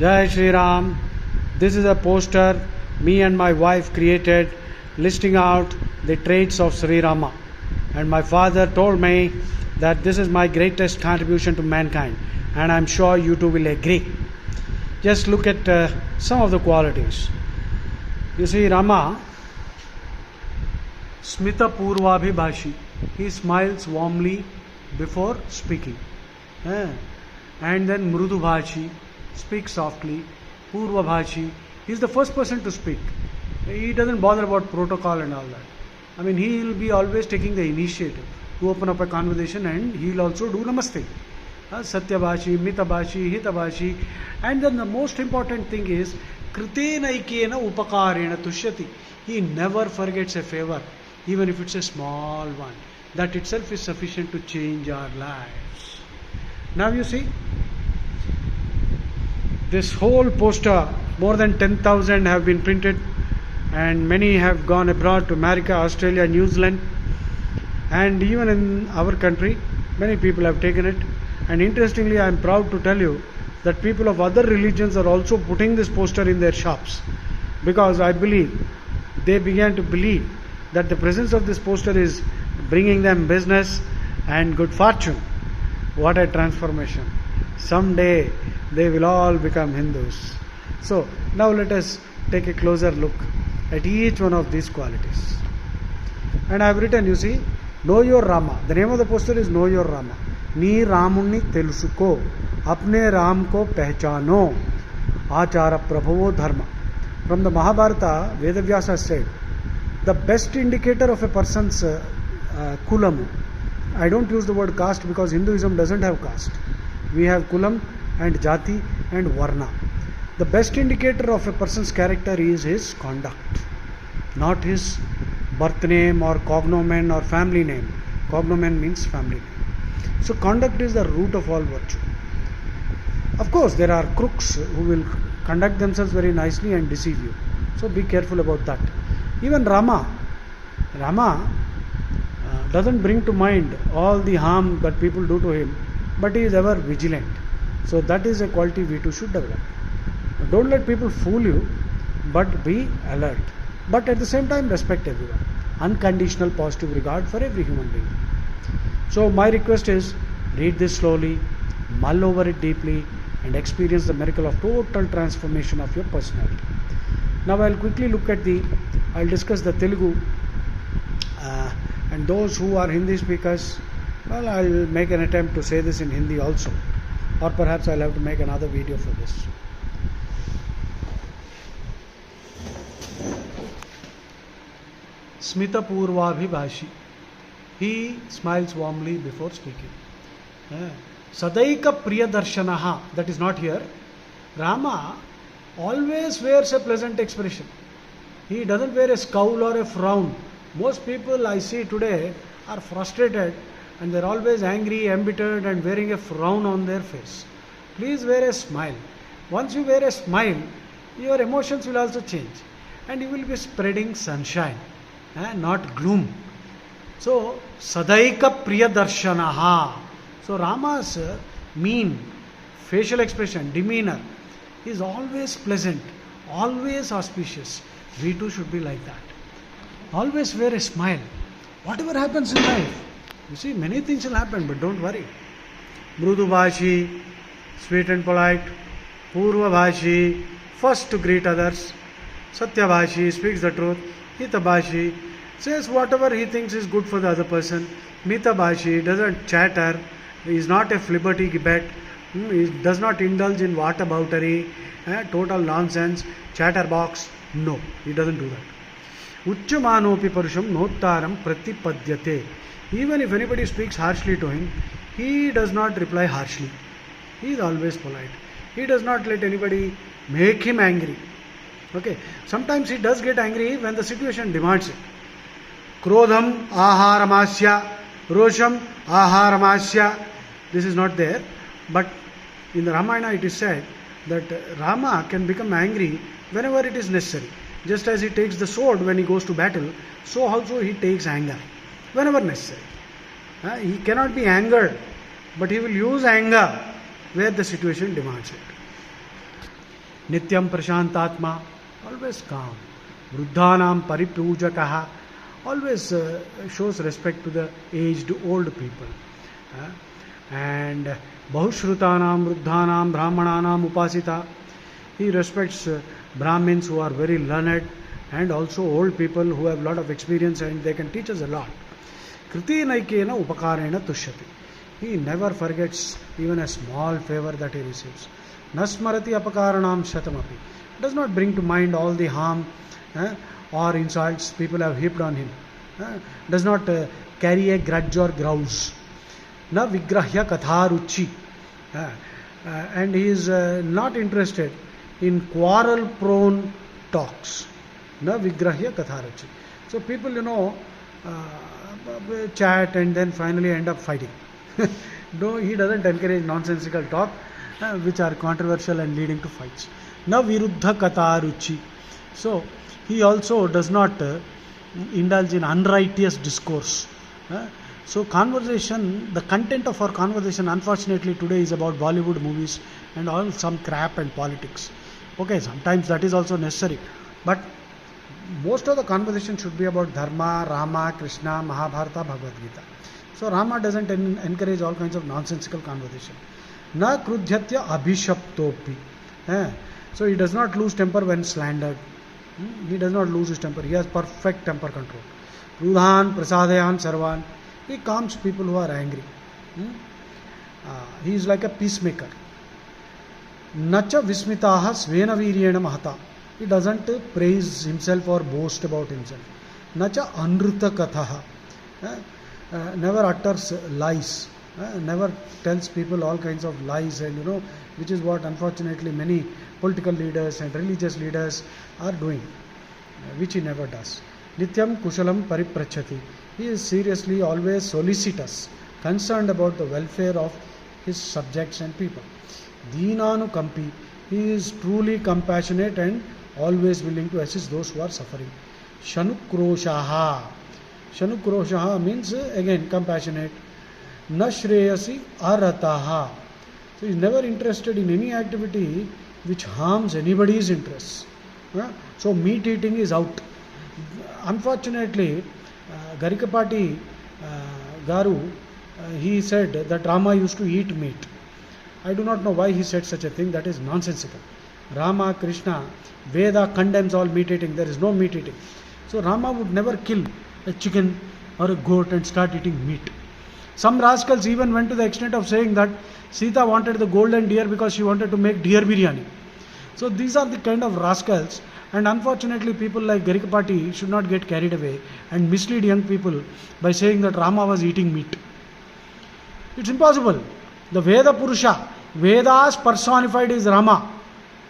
Jai Shri Ram. This is a poster me and my wife created listing out the traits of Sri Rama. And my father told me that this is my greatest contribution to mankind. And I'm sure you too will agree. Just look at some of the qualities. You see, Rama, Smita Purvabhibhashi. He smiles warmly before speaking. And then Mrudubhashi, speaks softly. Purvabhashi, he is the first person to speak. He doesn't bother about protocol and all that. I mean, he will be always taking the initiative to open up a conversation, and he will also do namaste. Satyabhashi, Mitabhashi, Hitabhashi. And then the most important thing is Kritena Ikena Upakarena Tushyati. He never forgets a favor, even if it's a small one. That itself is sufficient to change our lives. Now you see, this whole poster, more than 10,000 have been printed, and many have gone abroad to America, Australia, New Zealand, and even in our country, many people have taken it. And interestingly, I am proud to tell you that people of other religions are also putting this poster in their shops, because I believe they began to believe that the presence of this poster is bringing them business and good fortune. What a transformation! Someday they will all become Hindus. So now let us take a closer look at each one of these qualities. And I have written, you see, know your Rama. The name of the poster is Know Your Rama. Ni Ramunni Telusuko. Apne Ram ko pehchano. Achara Prabhavo Dharma. From the Mahabharata, Vedavyasa said, the best indicator of a person's kulam. I don't use the word caste because Hinduism doesn't have caste. We have kulam and jati and varna. The best indicator of a person's character is his conduct, not his birth name or cognomen or family name. Cognomen means family name. So conduct is the root of all virtue. Of course, there are crooks who will conduct themselves very nicely and deceive you. So be careful about that. Even Rama doesn't bring to mind all the harm that people do to him, but he is ever vigilant. So that is a quality we too should develop. Don't let people fool you, but be alert. But at the same time, respect everyone. Unconditional positive regard for every human being. So my request is, read this slowly, mull over it deeply, and experience the miracle of total transformation of your personality. Now I'll quickly I'll discuss the Telugu, and those who are Hindi speakers, well, I'll make an attempt to say this in Hindi also, or perhaps I'll have to make another video for this. Smita Purvabhibhashi. He smiles warmly before speaking. Sadaika Priyadarshanaha. That is not here. Rama always wears a pleasant expression. He doesn't wear a scowl or a frown. Most people I see today are frustrated and they're always angry, embittered, and wearing a frown on their face. Please wear a smile. Once you wear a smile, your emotions will also change, and you will be spreading sunshine, not gloom. So, Sadaika Priyadarshanaha. So, Rama's mien, facial expression, demeanor is always pleasant, always auspicious. We too should be like that. Always wear a smile. Whatever happens in life, you see, many things will happen, but don't worry. Mrudubhashi, sweet and polite. Purvabhashi, first to greet others. Satyabhashi, speaks the truth. Hitabhashi, says whatever he thinks is good for the other person. Mitabhashi, doesn't chatter. He is not a flibberty gibbet. He does not indulge in whataboutery, total nonsense, chatterbox. No, he doesn't do that. Uchchamanopi parusham nottaram pratipadyate. Even if anybody speaks harshly to him, he does not reply harshly. He is always polite. He does not let anybody make him angry. Okay. Sometimes he does get angry when the situation demands it. Krodham aharamasya, rosham aharamasya. This is not there, but in the Ramayana it is said that Rama can become angry whenever it is necessary. Just as he takes the sword when he goes to battle, so also he takes anger whenever necessary. He cannot be angered, but he will use anger where the situation demands it. Nityam Prashantatma, always calm. Vruddhanam Paripujakaha, always shows respect to the aged old people. And Bahushrutanam, Vruddhanam, Brahmananam Upasita, he respects Brahmins who are very learned and also old people who have a lot of experience and they can teach us a lot. Kriti Naikena Upakarena Tushyati. He never forgets even a small favor that he receives. Nasmarati Apakaranam Shatamapi. Does not bring to mind all the harm or insults people have heaped on him. Does not carry a grudge or grouse. Na Vigrahya Katharuchi. And he is not interested in quarrel prone talks. Na Vigrahya Katharuchi. So people, chat and then finally end up fighting. No, he doesn't encourage nonsensical talk which are controversial and leading to fights. Na Viruddha Kataruchi. So he also does not indulge in unrighteous discourse. So conversation, the content of our conversation unfortunately today is about Bollywood movies and all some crap and politics. Okay, sometimes that is also necessary. But most of the conversation should be about Dharma, Rama, Krishna, Mahabharata, Bhagavad Gita. So Rama doesn't encourage all kinds of nonsensical conversation. Na krudhyatya abhishaptopi. So he does not lose temper when slandered. He does not lose his temper. He has perfect temper control. Rudhan, prasadayan, sarvan. He calms people who are angry. He is like a peacemaker. Nacha vismitaha svena viryena mahata. He doesn't praise himself or boast about himself. Nacha anruta kathaha. Never utters lies. Never tells people all kinds of lies, and which is what unfortunately many political leaders and religious leaders are doing, which he never does. Nityam kushalam pariprachati. He is seriously always solicitous, concerned about the welfare of his subjects and people. Deenanukampi. He is truly compassionate and always willing to assist those who are suffering. Shanukroshaha. Shanukroshaha means again compassionate. Nashreyasi arataha. So he is never interested in any activity which harms anybody's interests. So meat eating is out. Unfortunately, Garikapati Garu, he said that Rama used to eat meat. I do not know why he said such a thing. That is nonsensical. Rama, Krishna, Veda condemns all meat eating. There is no meat eating. So Rama would never kill a chicken or a goat and start eating meat. Some rascals even went to the extent of saying that Sita wanted the golden deer because she wanted to make deer biryani. So these are the kind of rascals, and unfortunately people like Garikapati should not get carried away and mislead young people by saying that Rama was eating meat. It's impossible. The Veda Purusha, Vedas personified is Rama,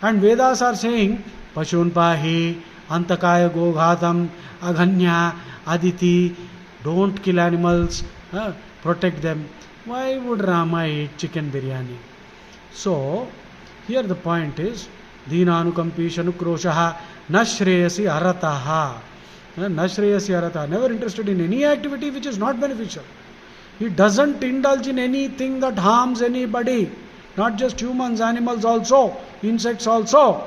and Vedas are saying Pashun Pahi, Antakaya Goghatam, Aghanya, Aditi, don't kill animals, protect them. Why would Rama eat chicken biryani? So, here the point is, Deenanukampi Shanukroshaha Nashreyasi Arataha. Nashreyasi Arataha. Never interested in any activity which is not beneficial. He doesn't indulge in anything that harms anybody. Not just humans, animals also, insects also.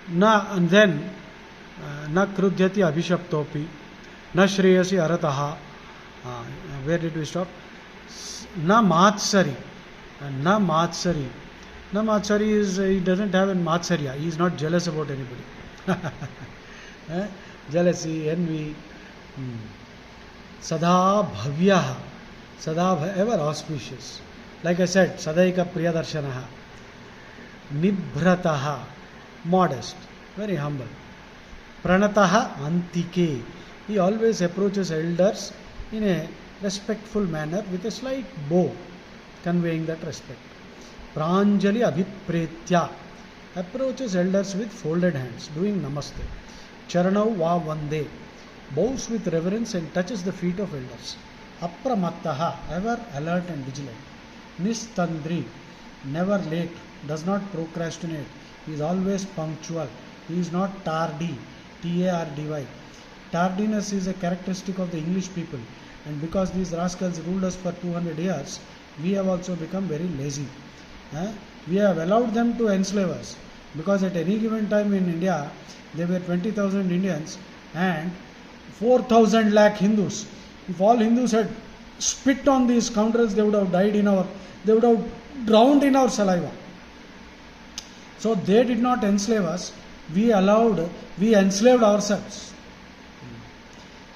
And then, Na krudhyati abhishaptopi, na shreyasi arataha. Where did we stop? Na matsari. Na matsari. Na matsari is, he doesn't have a matsarya. He is not jealous about anybody. Jealousy, envy. Sada bhavyaha. Sada ever auspicious. Like I said, Sadaika Priyadarshanaha. Nibhrataha. Modest. Very humble. Pranataha Antike. He always approaches elders in a respectful manner with a slight bow, conveying that respect. Pranjali Abhipretya. Approaches elders with folded hands, doing namaste. Charanau va vande. Bows with reverence and touches the feet of elders. Apramattaha. Ever alert and vigilant. Nistandri. Never late. Does not procrastinate. He is always punctual. He is not tardy. Tardy. Tardiness is a characteristic of the English people, and because these rascals ruled us for 200 years, we have also become very lazy. we have allowed them to enslave us, because at any given time in India there were 20,000 Indians and 4,000 lakh Hindus. If all Hindus had spit on these scoundrels, they would have they would have drowned in our saliva. So they did not enslave us, we enslaved ourselves.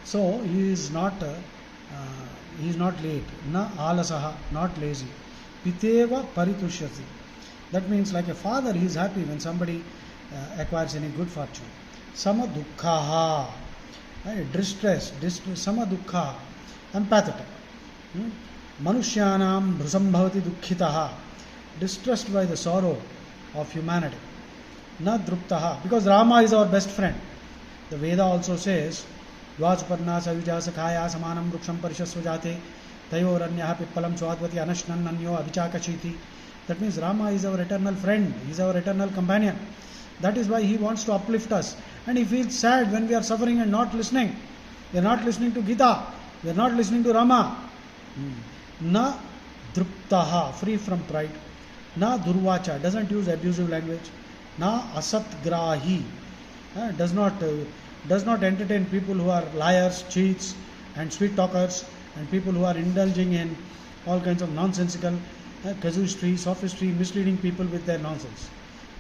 So he is not late, na alasaha, not lazy. Piteva paritushyati. That means, like a father, he is happy when somebody acquires any good fortune. Sama dukkhaha, distress, sama dukkha, empathetic. Manushyanam bhrusambhavati dukkhitaha, distressed by the sorrow of humanity. Na druptaha, because Rama is our best friend. The Veda also says, Dvasaparna savija sakhaya samanam vruksham parishasvajate tayoranyah pippalam swadvati anashnan nanyo avichakachiti. That means Rama is our eternal friend, he is our eternal companion. That is why he wants to uplift us. And he feels sad when we are suffering and not listening. We are not listening to Gita, we are not listening to Rama. Na druptaha, free from pride. Na durvacha, doesn't use abusive language. Na asatgrahi, does not entertain people who are liars, cheats and sweet talkers, and people who are indulging in all kinds of nonsensical casuistry, sophistry, misleading people with their nonsense.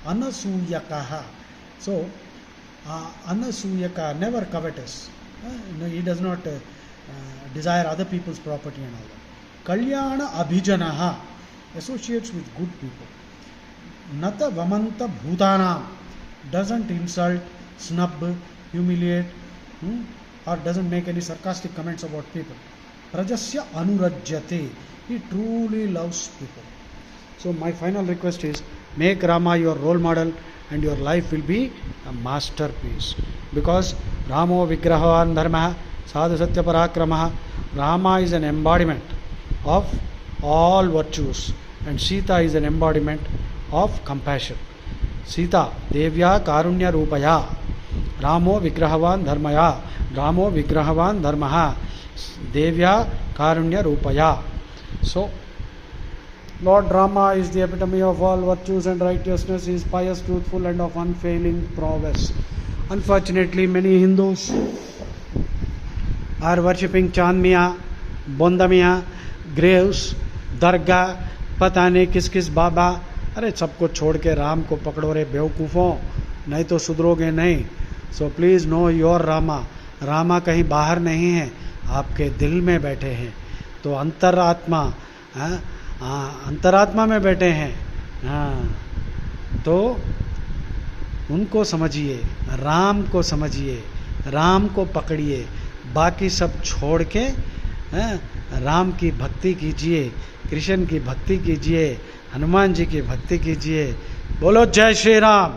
Anasuyakaha, so anasuyaka, never covetous. He does not desire other people's property and all that. Kalyana abhijanaha, associates with good people. Nata vamanta bhutana, doesn't insult, snub, humiliate, or doesn't make any sarcastic comments about people. Prajasya anurajyate, he truly loves people. So my final request is, make Rama your role model and your life will be a masterpiece. Because Ramo vigrahavan dharma sadhu satya parakramaha, Rama is an embodiment of all virtues and Sita is an embodiment of compassion. Sita devya karunya rupaya, Ramo vigrahavan dharmaya, Ramo vigrahavan dharmaha, devya karunya rupaya. So Lord Rama is the epitome of all virtues and righteousness. He is pious, truthful and of unfailing prowess. Unfortunately, many Hindus are worshipping Chandmiya, Bondamiya, graves, दरगाह, पता नहीं किस किस बाबा. अरे सबको छोड़ के राम को पकड़ो रे बेवकूफ़ों, नहीं तो सुधरोगे नहीं. So please know your Rama. Rama कहीं बाहर नहीं है, आपके दिल में बैठे हैं. तो अंतरात्मा में बैठे हैं. तो उनको समझिए, राम को समझिए, राम को पकड़िए, बाकी सब छोड़ के राम की भक्ति कीजिए, कृष्ण की भक्ति कीजिए, हनुमान जी की भक्ति कीजिए. बोलो जय श्री राम.